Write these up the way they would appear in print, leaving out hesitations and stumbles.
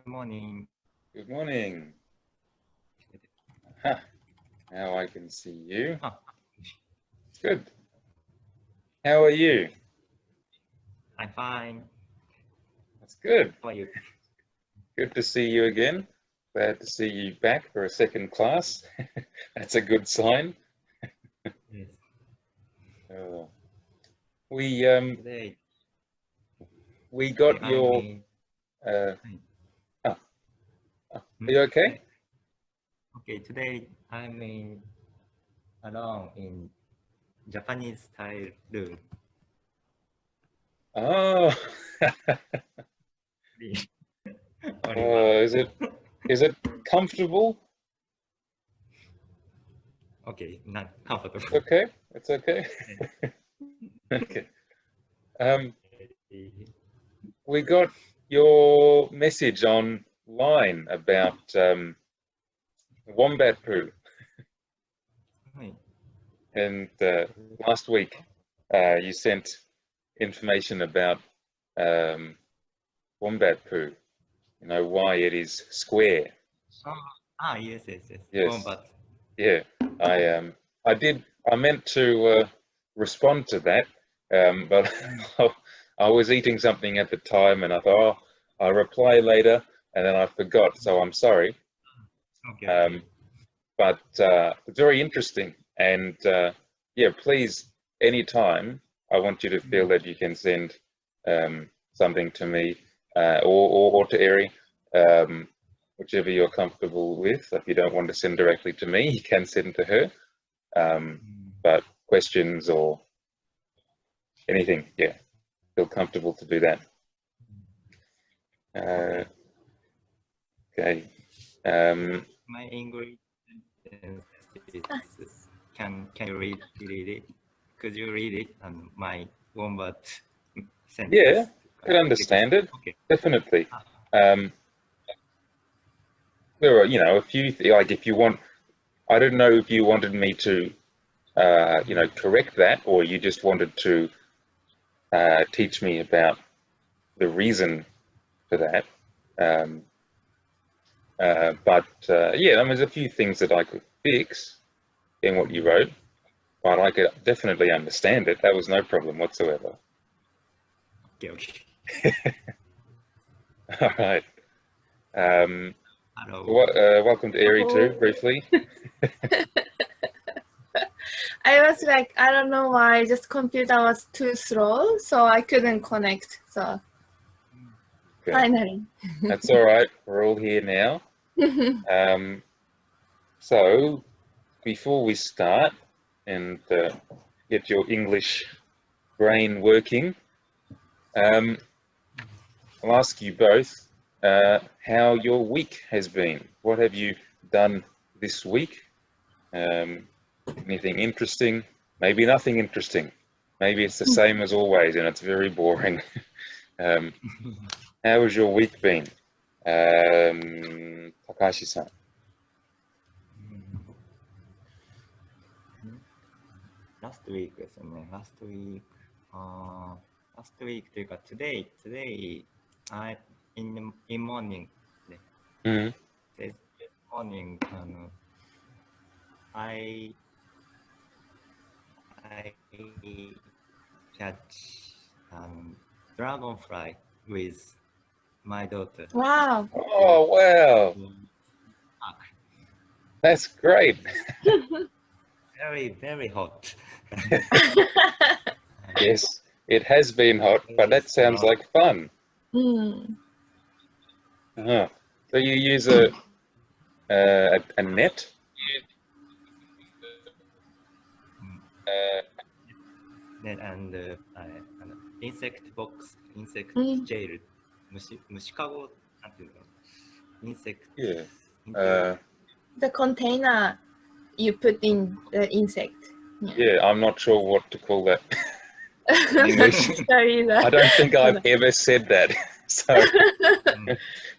Good morning. Good morning. Aha, now I can see you. Good. How are you? I'm fine. That's good. How are you? Good to see you again. Glad to see you back for a second class. That's a good sign. Yes. We Today, got I'm your. in. Are you okay? Okay, today I'm in alone in Japanese style room. Oh. Only one. Is it comfortable? Okay, not comfortable. Okay, it's okay. Okay. We got your message online about wombat poo, and last week you sent information about wombat poo. You know why it is square. Yes. Yes. Wombat. Yeah, I meant to respond to that, but I was eating something at the time, and I thought, I'll reply later, and then I forgot. So I'm sorry. Okay. But it's very interesting, and yeah, please, anytime, I want you to feel that you can send something to me or to Eri, whichever you're comfortable with. If you don't want to send directly to me, you can send to her. But questions or anything, yeah, feel comfortable to do that. Okay. My English is, can you read it? Could you read it on my wombat sentence? Yeah, I could understand it. Okay. Definitely. There are, a few, like if you want, I don't know if you wanted me to, correct that, or you just wanted to teach me about the reason for that. But yeah, there's a few things that I could fix in what you wrote, but I could definitely understand it. That was no problem whatsoever. Okay. All right. Hello. Welcome to Eri too, briefly. I was like, I don't know why, just computer was too slow, so I couldn't connect. So Okay. finally. That's all right. We're all here now. So before we start and get your English brain working, I'll ask you both how your week has been. What have you done this week? Anything interesting? Maybe nothing interesting. Maybe it's the same as always and it's very boring. How has your week been? Takashi-san. Last week ですね。Last week というか today in morning ね。This morning I catch dragonfly with my daughter. Wow. Oh, wow. That's great. Very, very hot. Yes, it has been hot, but that sounds like fun. So you use a net? Net and insect box, insect jail, 虫かごなんていうの? Insect. Yeah. The container you put in the insect. Yeah, I'm not sure what to call that in English. Sorry, I don't think I've ever said that. So,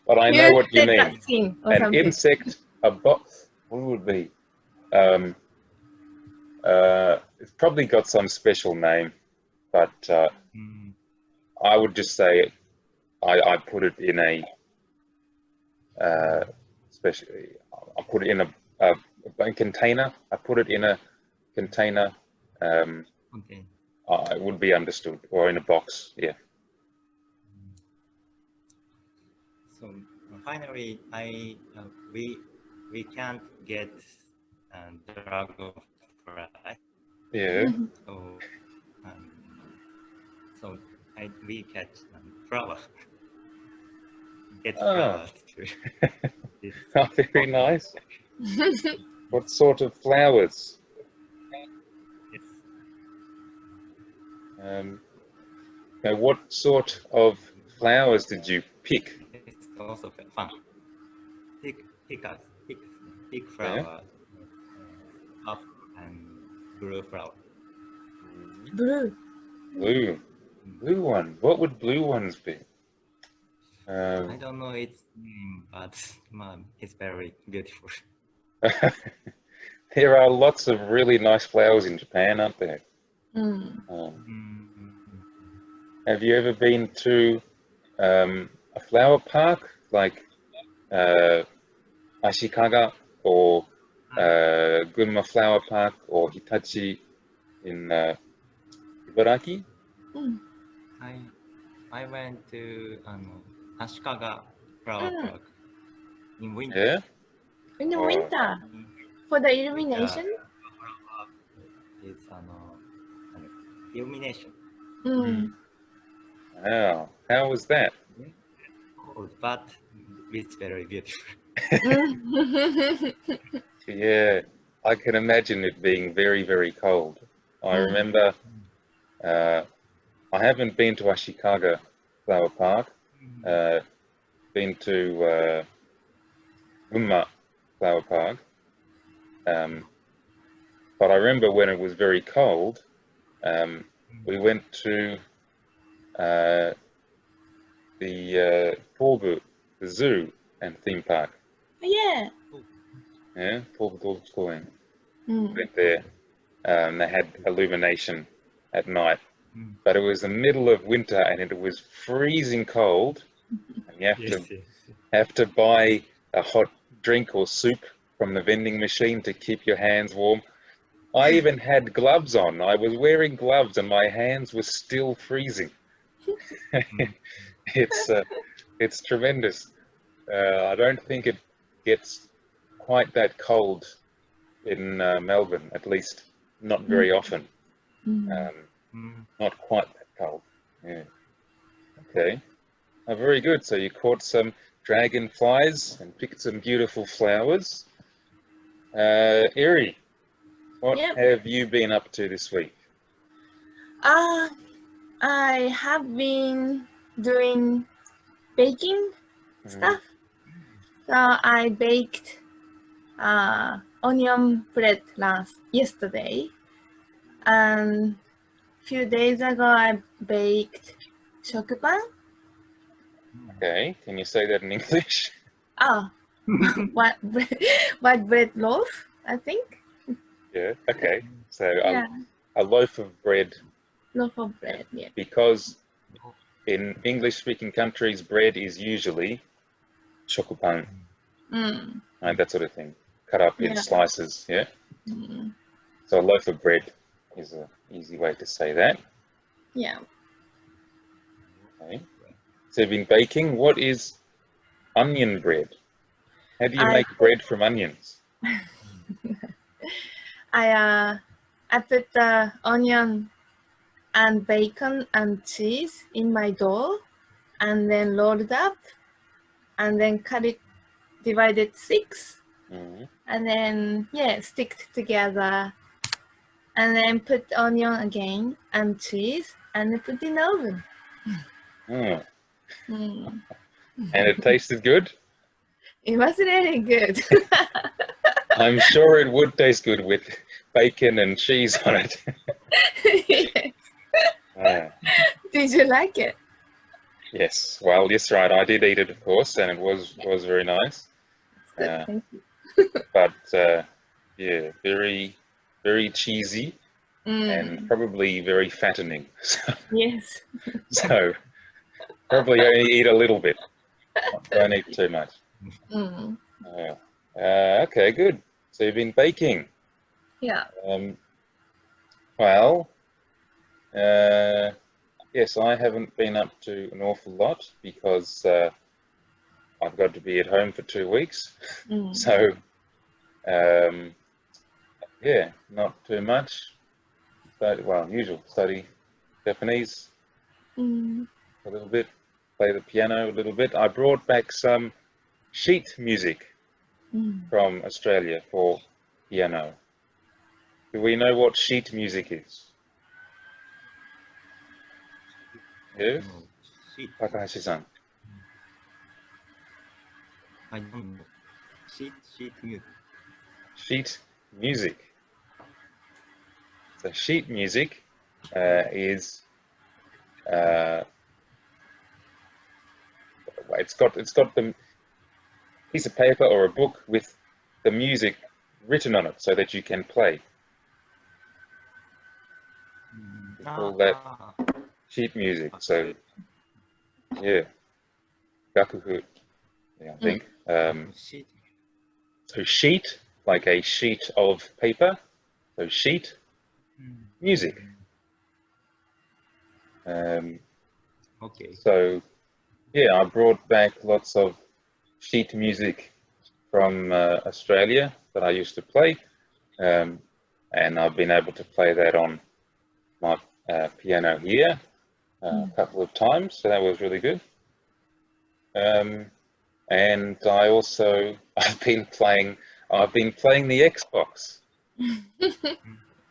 but I know what you mean. An insect, a box. What would it be? It's probably got some special name, but I would just say I put it in a especially I put it in a container. I put it in a container. Okay. It would be understood, or in a box. Yeah. So finally, we can't get dragonfly. Yeah. So we catch flower. Get Oh. flowers too. Oh, very nice. What sort of flowers? Yes. Now, what sort of flowers did you pick? It's also fun. Pick flower, up and blue flower. Blue one. What would blue ones be? I don't know its name, but it's very beautiful. There are lots of really nice flowers in Japan, aren't there? Have you ever been to a flower park like Ashikaga or Gunma Flower Park or Hitachi in Ibaraki? I went to Ashikaga Flower Park in winter. Yeah? In the winter? For the illumination? It's illumination. Wow. How was that? Cold, but it's very beautiful. Yeah, I can imagine it being very, very cold. I remember I haven't been to Ashikaga Flower Park, been to Gunma Flower Park, but I remember when it was very cold, we went to the Tobu, the zoo and theme park. Yeah. Yeah, Tobu Schooling. Went there. They had illumination at night, but it was the middle of winter and it was freezing cold. And you have to buy a hot drink or soup from the vending machine to keep your hands warm. I even had gloves on. I was wearing gloves and my hands were still freezing. It's tremendous. I don't think it gets quite that cold in Melbourne, at least not very often. Not quite that cold. Yeah. Okay. Oh, very good. So you caught some dragonflies and picked some beautiful flowers. Eri, what have you been up to this week? I have been doing baking stuff. So I baked onion bread yesterday, and a few days ago I baked shokupan. Okay, can you say that in English? White bread loaf, I think. Yeah, okay. So a loaf of bread. Loaf of bread, yeah. Because in English-speaking countries, bread is usually shokupan, and that sort of thing, cut up in slices, yeah? So a loaf of bread is an easy way to say that. Yeah. Okay. So you've been baking. What is onion bread? How do you make bread from onions? I put the onion and bacon and cheese in my dough, and then roll it up, and then cut it, divide it 6, and then stick together, and then put onion again and cheese, and then put in the oven. And it tasted good? It was really good. I'm sure it would taste good with bacon and cheese on it. Yes. Did you like it? Yes. Well, yes, right. I did eat it, of course, and it was very nice. Good, thank you. But yeah, very, very cheesy and probably very fattening. Yes. So probably only eat a little bit. Don't eat too much. Mm. Okay, good. So you've been baking. Yeah. Well, yes, I haven't been up to an awful lot because I've got to be at home for 2 weeks. Mm. So, yeah, not too much. Well, usual, study Japanese Mm. a little bit, play the piano a little bit. I brought back some sheet music Mm. from Australia for piano. Do we know what sheet music is? Yes? Sheet. Takahashi-san. I don't know. Sheet music. Sheet music. So sheet music is it's got the piece of paper or a book with the music written on it so that you can play. We call that sheet music. So yeah, gakufu, yeah, I think. Sheet. So sheet, like a sheet of paper. So sheet music. Okay. So yeah, I brought back lots of sheet music from Australia that I used to play, and I've been able to play that on my piano here a couple of times, so that was really good. And I've been playing the Xbox.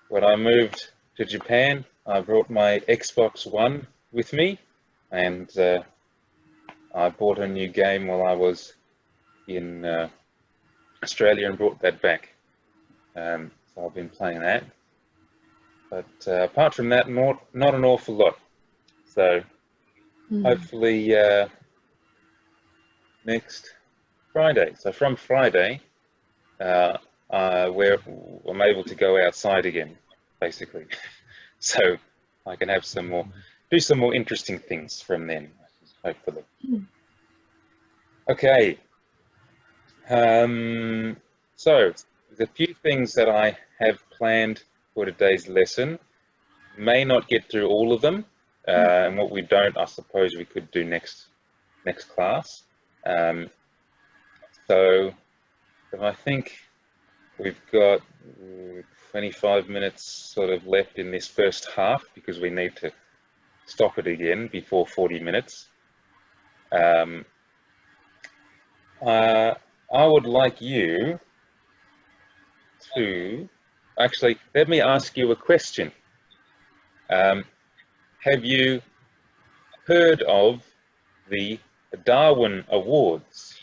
When I moved to Japan, I brought my Xbox One with me, and I bought a new game while I was in Australia and brought that back. So I've been playing that. But apart from that, not an awful lot. So hopefully next Friday. So from Friday, where I'm able to go outside again, basically. So I can have do some more interesting things from then, hopefully. Okay. So there's a few things that I have planned for today's lesson. May not get through all of them, and what we don't, I suppose we could do next class. So I think we've got 25 minutes sort of left in this first half because we need to stop it again before 40 minutes. I would like you to actually let me ask you a question. Have you heard of the Darwin Awards?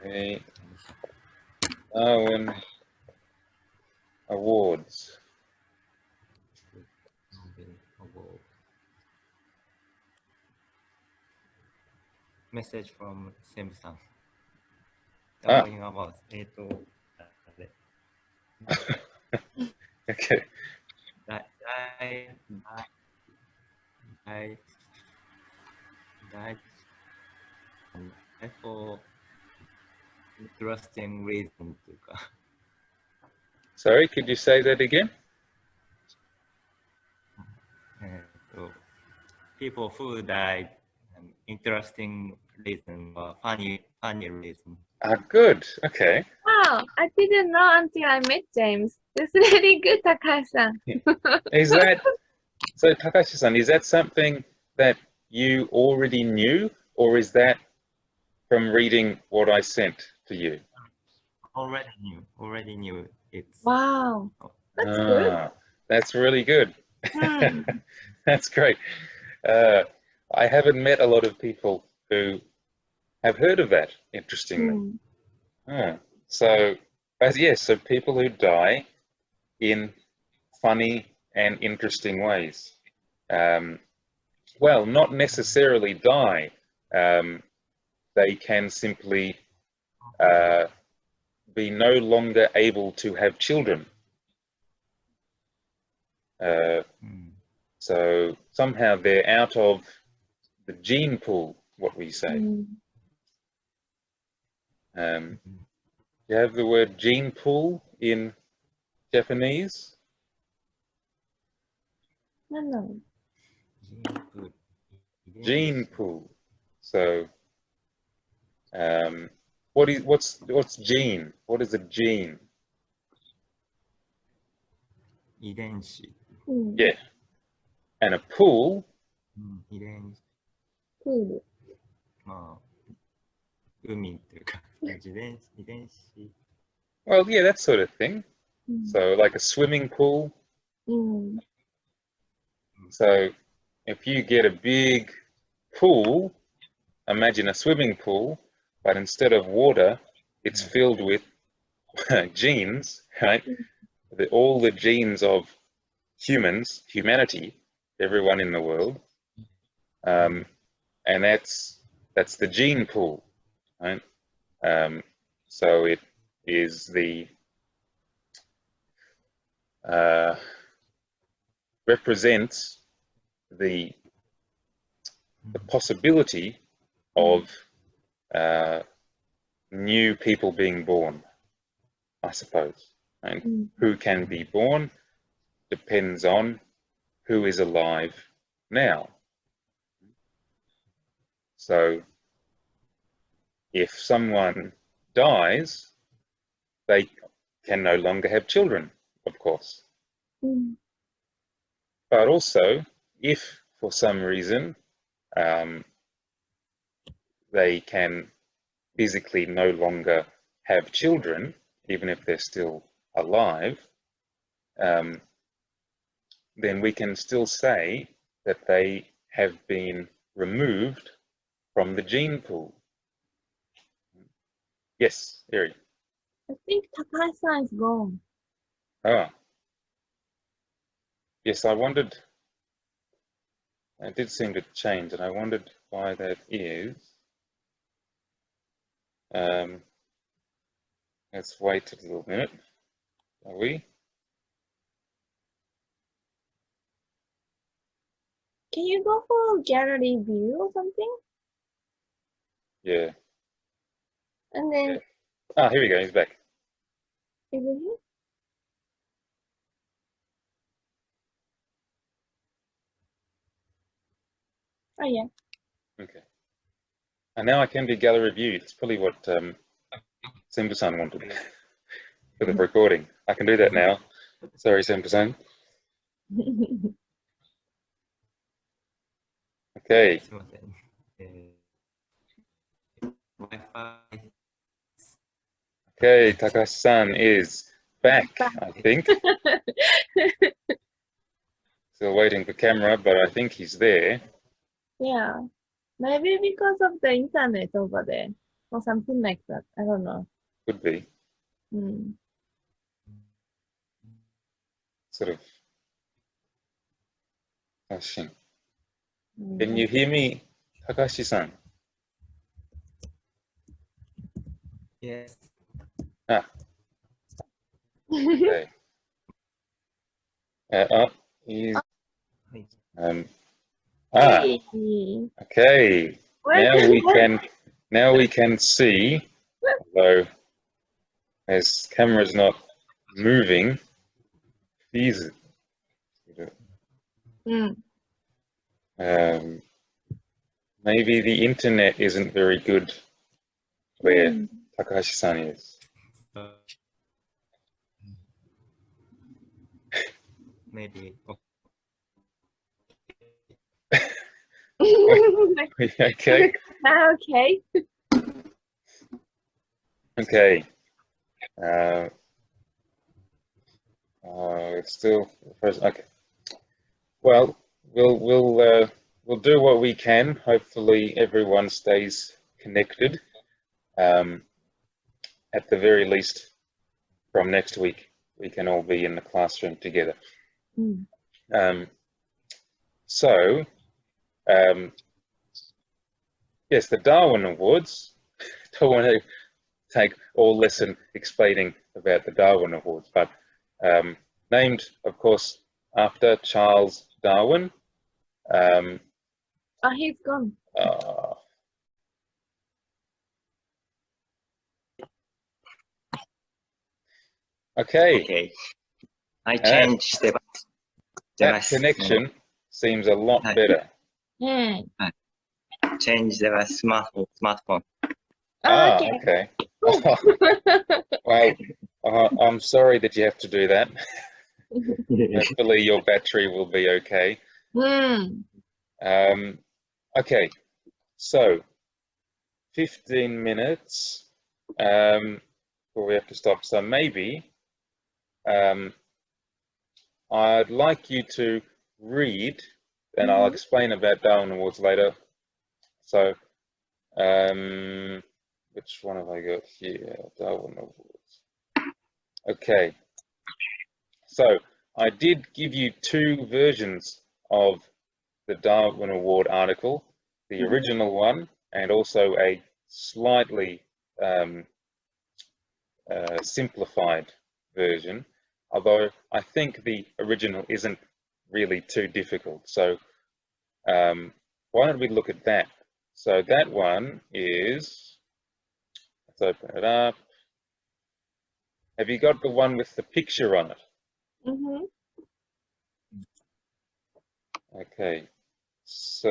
The Darwin Awards. Message from Sam-san. Ah. Darwin Awards. Okay. For interesting reason というか Sorry, could you say that again? People who died, interesting reason or funny reason. Ah, good. Okay. Wow, I didn't know until I met James. That's really good, Takashi-san. Is that so, Takashi-san? Is that something that you already knew, or is that from reading what I sent to you? Already knew. It's Wow, that's good. That's really good. That's great. I haven't met a lot of people who have heard of that, interestingly. So people who die in funny and interesting ways. Well, not necessarily die. They can simply be no longer able to have children. So somehow they're out of the gene pool what we say. Mm. You have the word gene pool in Japanese? No. Gene pool. So, what's gene? What is a gene? 遺伝子。Yeah. And a pool? 遺伝子。プール。まあ、海っていうか、遺伝子。Well, yeah, that sort of thing. So, like a swimming pool. So, if you get a big pool, imagine a swimming pool, but instead of water, it's filled with genes, right? All the genes of humanity, everyone in the world, and that's the gene pool, right? So it is the represents the possibility of new people being born, I suppose. And who can be born depends on who is alive now. So if someone dies, they can no longer have children, of course. But also, if for some reason they can physically no longer have children, even if they're still alive, then we can still say that they have been removed from the gene pool. Yes, Eri. I think Takahashi-san is gone. Ah. Yes, I wondered. It did seem to change, and I wondered why that is. Let's wait a little minute, are we? Can you go for gallery view or something? Yeah. And then, Yeah. Ah, here we go, he's back. is it here? Oh, yeah. Okay. And now I can do gallery view. It's probably what Simba-san wanted for the recording. I can do that now. Sorry, Simba-san. Okay. すみません。Wi-Fi. Okay, Takashi-san is back, I think. Still waiting for camera, but I think he's there. Yeah. Maybe because of the internet over there or something like that. I don't know. Could be. Sort of. Can you hear me, Takashi-san? Yes. Ah. Okay. He's, Hey. okay. Now we can see, although as camera's not moving, these maybe the internet isn't very good where Takahashi-san is. Maybe. Okay. Okay. Okay. It's still first. Okay. Well, we'll do what we can. Hopefully, everyone stays connected. At the very least, from next week, we can all be in the classroom together. So, yes, the Darwin Awards. Don't want to take all lesson explaining about the Darwin Awards, but named, of course, after Charles Darwin. He's gone. Okay. Okay. I changed the That connection seems a lot better. Change the smartphone. Ah, okay. Well, I'm sorry that you have to do that. Hopefully your battery will be okay. Okay, so 15 minutes before we have to stop. So maybe I'd like you to read, and I'll explain about Darwin Awards later. So, which one have I got here? Darwin Awards. Okay. So, I did give you two versions of the Darwin Award article, the original one, and also a slightly simplified version, although I think the original isn't really too difficult. So why don't we look at that? So that one is, let's open it up. Have you got the one with the picture on it? Okay, so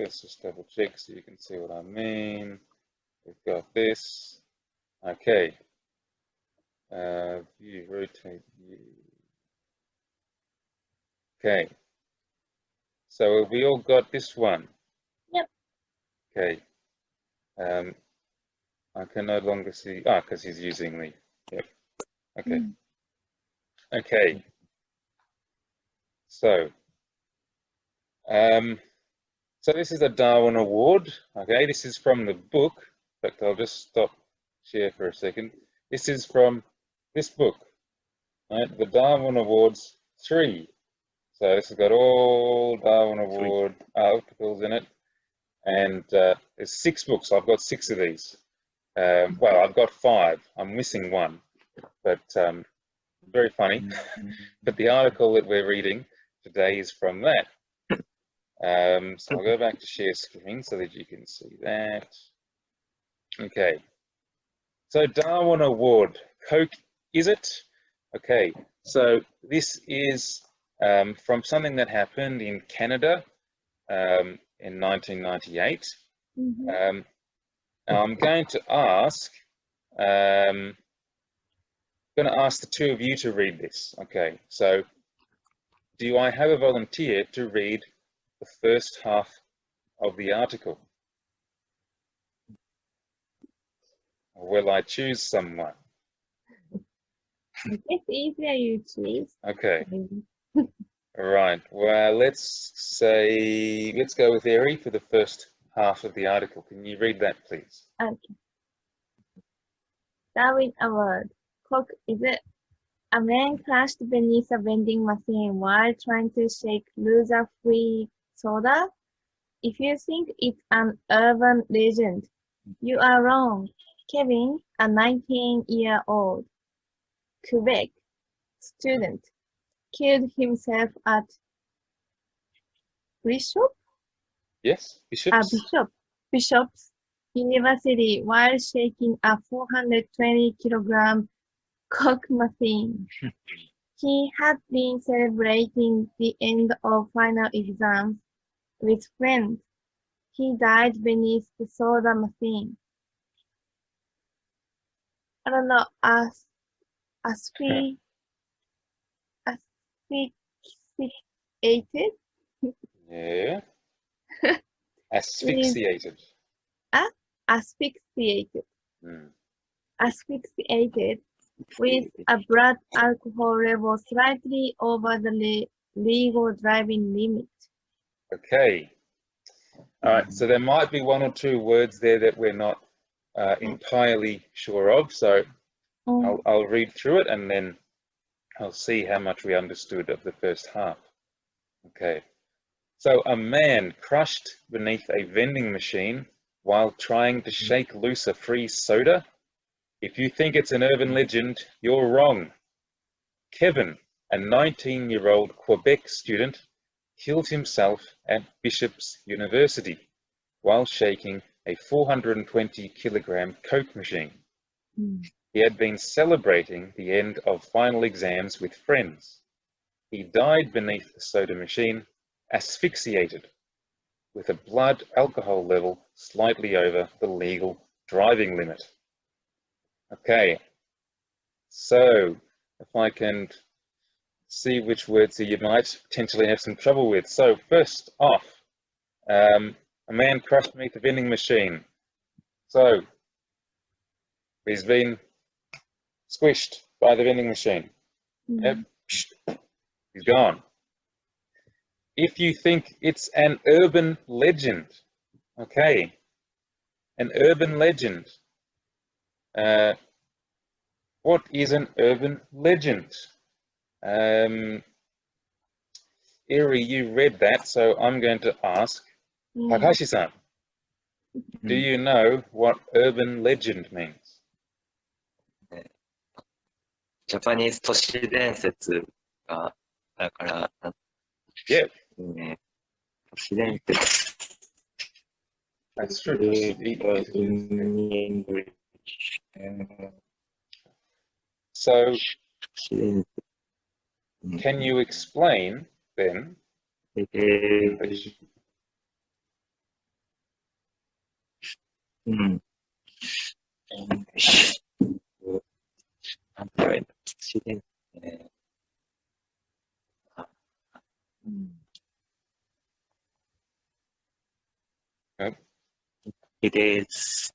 let's just double check so you can see what I mean. We've got this. Okay. View, rotate view. Okay. So have we all got this one? Yep. Okay. I can no longer see. Ah, because he's using the. Yep. Okay. Okay. So. So this is a Darwin Award. Okay, this is from the book. In fact, I'll just stop share for a second. This is from this book, right? The Darwin Awards 3. So this has got all Darwin Award articles in it, and there's 6 books. I've got 6 of these. Well, I've got 5. I'm missing one, but very funny. But the article that we're reading today is from that. So I'll go back to share screen so that you can see that. Okay. So Darwin Award, Coke, is it? Okay. So this is from something that happened in Canada in 1998. Now I'm going to ask the two of you to read this. Okay. So do I have a volunteer to read the first half of the article? Or will I choose someone? It's easier you choose. Okay. All right. Well, let's go with Eri for the first half of the article. Can you read that, please? Okay. Darwin Award. Coke, is it? A man crashed beneath a vending machine while trying to shake loser-free soda. If you think it's an urban legend, you are wrong. Kevin, a 19-year-old Quebec student, killed himself at Yes, Bishop's University while shaking a 420-kilogram Coke machine. He had been celebrating the end of final exams with friends. He died beneath the soda machine. I don't know, asphyxiated? Yeah. Asphyxiated. Asphyxiated. Asphyxiated with a blood alcohol level slightly over the legal driving limit. Okay. All right. So there might be 1 or 2 words there that we're not entirely sure of. So I'll read through it and then I'll see how much we understood of the first half. Okay. So a man crushed beneath a vending machine while trying to shake loose a free soda. If you think it's an urban legend, you're wrong. Kevin, a 19-year-old Quebec student, killed himself at Bishop's University while shaking a 420-kilogram Coke machine. He had been celebrating the end of final exams with friends. He died beneath the soda machine, asphyxiated, with a blood alcohol level slightly over the legal driving limit. Okay, so if I can see which words you might potentially have some trouble with. So first off, a man crushed beneath the vending machine. So he's been squished by the vending machine. Yep. He's gone. If you think it's an urban legend, okay, an urban legend. What is an urban legend? Eri, you read that, so I'm going to ask Takashi-san, do you know what urban legend means? ジャパニーズ都市伝説が、だから、Yeah. 都市伝説。That's true. In English. So, can you explain then? English? なんて言われた都市伝説。It is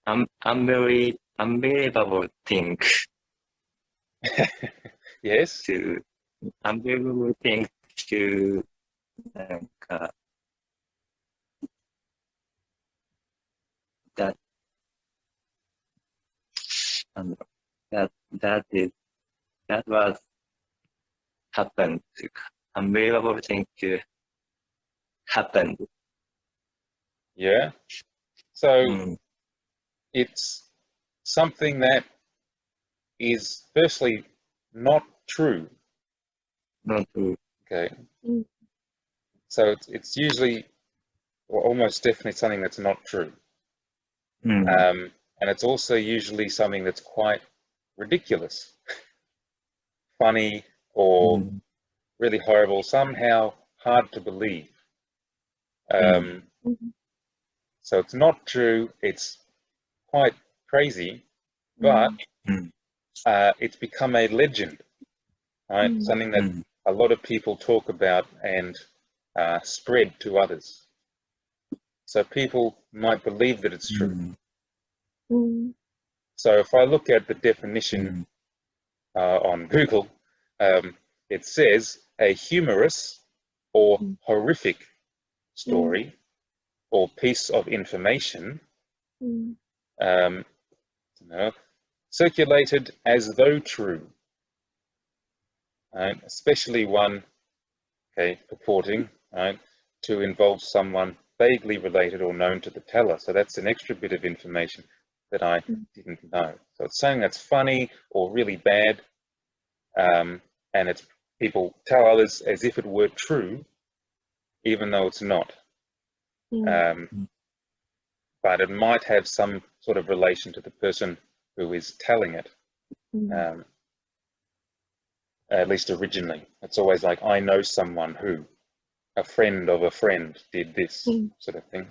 unbelievable thing Yes. unbelievable thing to なんか that was happened というか unbelievable thing to happened. Yeah. So it's something that is firstly not true. Not true. Okay. So it's usually, or almost definitely, something that's not true. And it's also usually something that's quite ridiculous, funny, or really horrible, somehow hard to believe. So it's not true, it's quite crazy, but it's become a legend, right? Something that a lot of people talk about and spread to others. So people might believe that it's true. So if I look at the definition on Google, it says a humorous or horrific story or piece of information circulated as though true, especially one purporting to involve someone vaguely related or known to the teller. So that's an extra bit of information that I didn't know. So it's something that's funny or really bad, and it's people tell others as if it were true, even though it's not. But it might have some sort of relation to the person who is telling it, at least originally. It's always like, I know someone who, a friend of a friend did this sort of thing.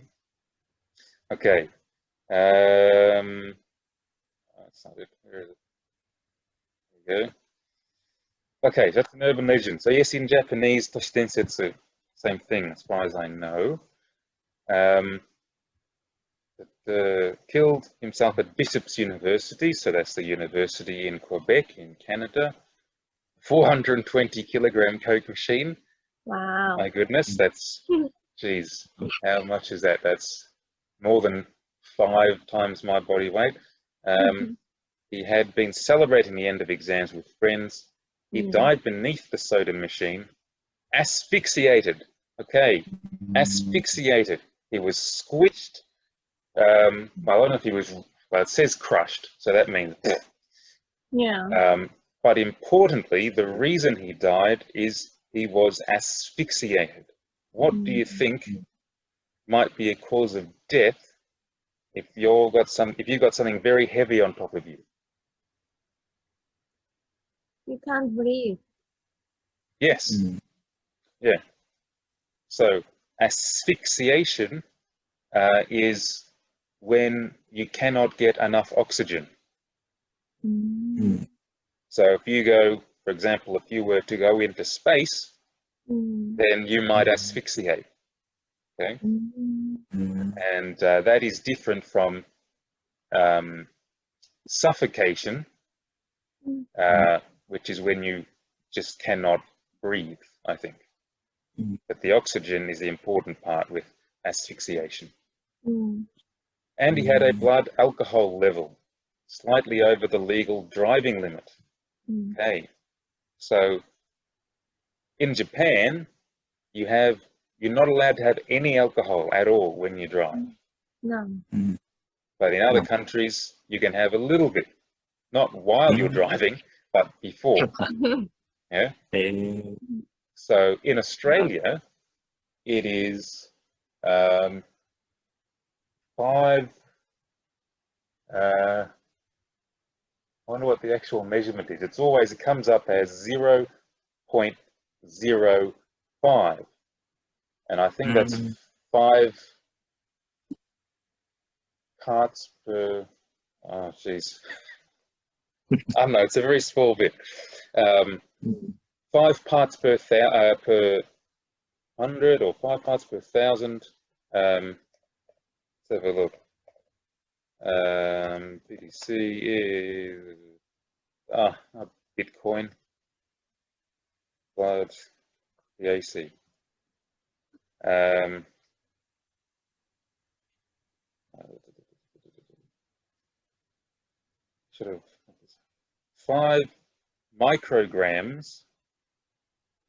Okay. That's not it. Where is it? There we go. Okay, that's an urban legend. So yes, in Japanese, toshidensetsu, same thing as far as I know. Killed himself at Bishop's University, so that's the university in Quebec in Canada. 420 kilogram Coke machine. Wow. My goodness, that's, geez, how much is that? That's more than 5 times my body weight. He had been celebrating the end of exams with friends. He died beneath the soda machine, asphyxiated. Okay, asphyxiated. He was squished. I don't know if he was, well, it says crushed, so that means. Yeah. But importantly, the reason he died is he was asphyxiated. What do you think might be a cause of death if you've got something very heavy on top of you. You can't breathe. Yes. Yeah. So asphyxiation is when you cannot get enough oxygen. So if you go, for example, if you were to go into space, then you might asphyxiate. Okay. And that is different from suffocation, which is when you just cannot breathe, I think. But the oxygen is the important part with asphyxiation. And he had a blood alcohol level slightly over the legal driving limit. Okay. So in Japan, you're not allowed to have any alcohol at all when you drive. No. But in other countries, you can have a little bit, not while you're driving, but before. Yeah. So in Australia, it is 5. I wonder what the actual measurement is. It comes up as 0.05, and I think that's 5 parts per. Oh, jeez. I don't know. It's a very small bit. 5 parts per 100 or 5 parts per 1,000. Let's have a look. BTC is Bitcoin, blood, the AC. Should have 5 micrograms.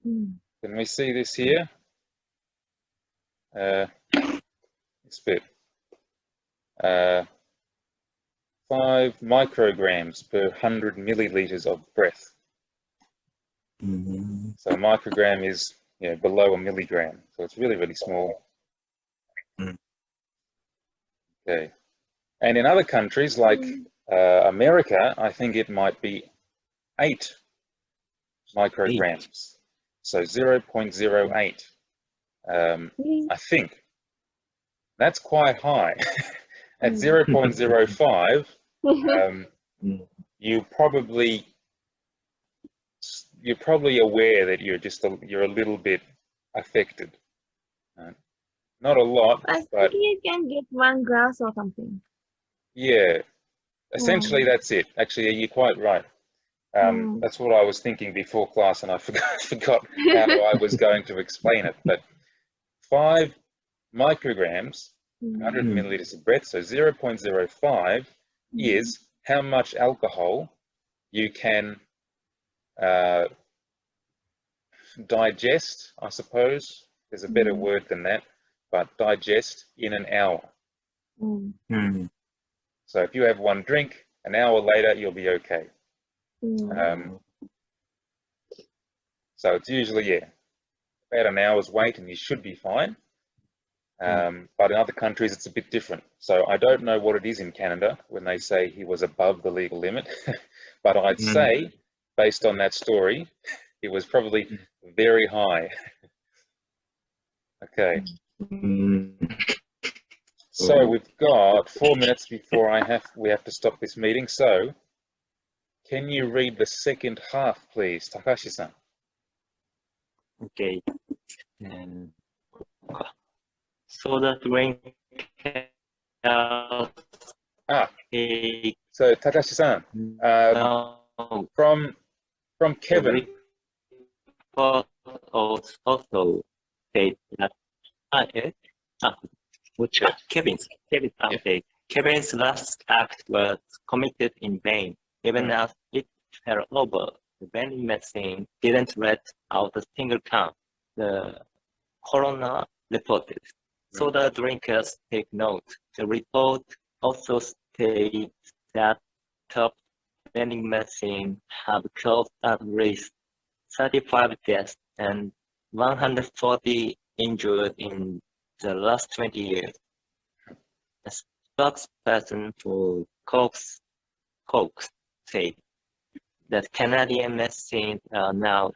Can we see this here? This bit. 5 micrograms per 100 milliliters of breath. So a microgram is below a milligram, so it's really, really small. Okay. And in other countries like America, I think it might be 8 micrograms. So 0.08. I think that's quite high. At 0.05, you're probably aware that you're a little bit affected. Not a lot, I think but you can get 1 glass or something. Yeah, essentially that's it. Actually, you're quite right. That's what I was thinking before class, and I forgot how I was going to explain it. But 5 micrograms, 100 milliliters of breath, so 0.05 is how much alcohol you can digest, I suppose. There's a better word than that, but digest in an hour. So if you have 1 drink, an hour later, you'll be okay. So it's usually, about an hour's wait and you should be fine. But in other countries, it's a bit different. So I don't know what it is in Canada when they say he was above the legal limit, but I'd say, based on that story, it was probably very high. Okay. So we've got 4 minutes before we have to stop this meeting. So can you read the second half, please, Takashi-san? Okay. So the drink. So Takashi-san, from Kevin. Also state that Kevin's last act was committed in vain. Even as it fell over, the vending machine didn't let out a single count. The coroner reported. So the drinkers take note. The report also states that top vending machine have caused at least 35 deaths and 140 injured in the last 20 years. spokesperson for Coke said that Canadian machines are now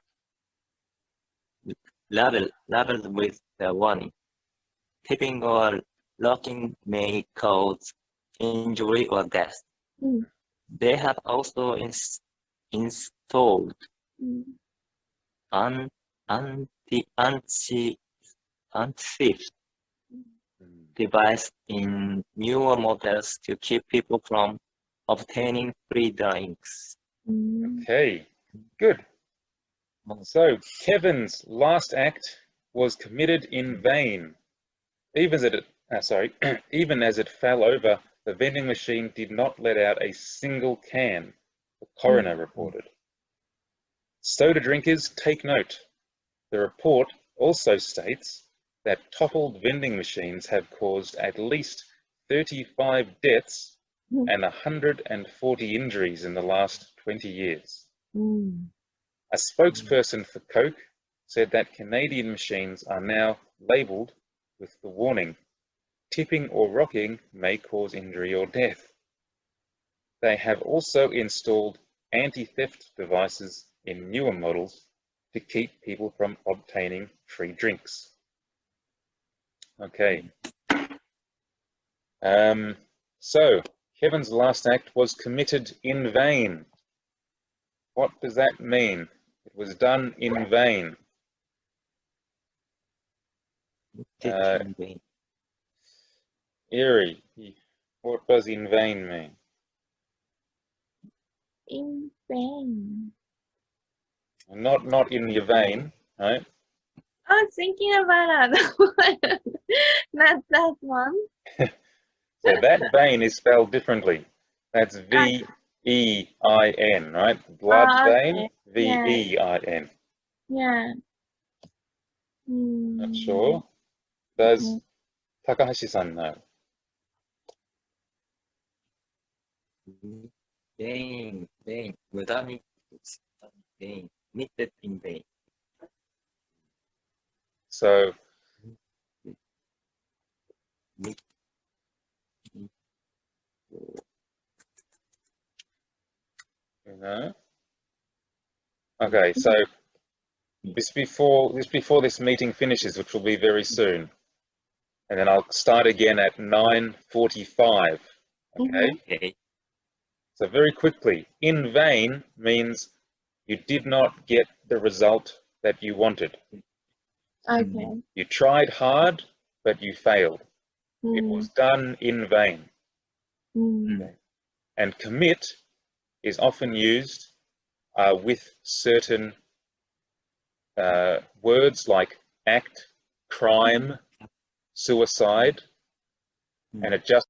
labeled with the warning. Tipping or locking may cause injury or death. Mm. They have also installed anti-theft device in newer models to keep people from obtaining free drinks. Okay, good. So Kevin's last act was committed in vain. Even as it fell over, the vending machine did not let out a single can, the coroner reported. Soda drinkers, take note. The report also states that toppled vending machines have caused at least 35 deaths and 140 injuries in the last 20 years. A spokesperson for Coke said that Canadian machines are now labelled with the warning, tipping or rocking may cause injury or death. They have also installed anti-theft devices in newer models to keep people from obtaining free drinks. Okay. So Kevin's last act was committed in vain. What does that mean? It was done in vain. Erie, what does in vain mean? In vain. Not in your vein, right? I was thinking about that. Not that one. So that vein is spelled differently. That's V-E-I-N, right? Blood vein, V-E-I-N. Yeah. Not sure. Does Takahashi-san know? Vain, 무단히 vain, committed in vain. So okay, so this before this meeting finishes, which will be very soon, and then I'll start again at 9:45. Okay. So very quickly, in vain means you did not get the result that you wanted. Okay. You tried hard, but you failed. It was done in vain. And commit is often used with certain words like act, crime, suicide, and it just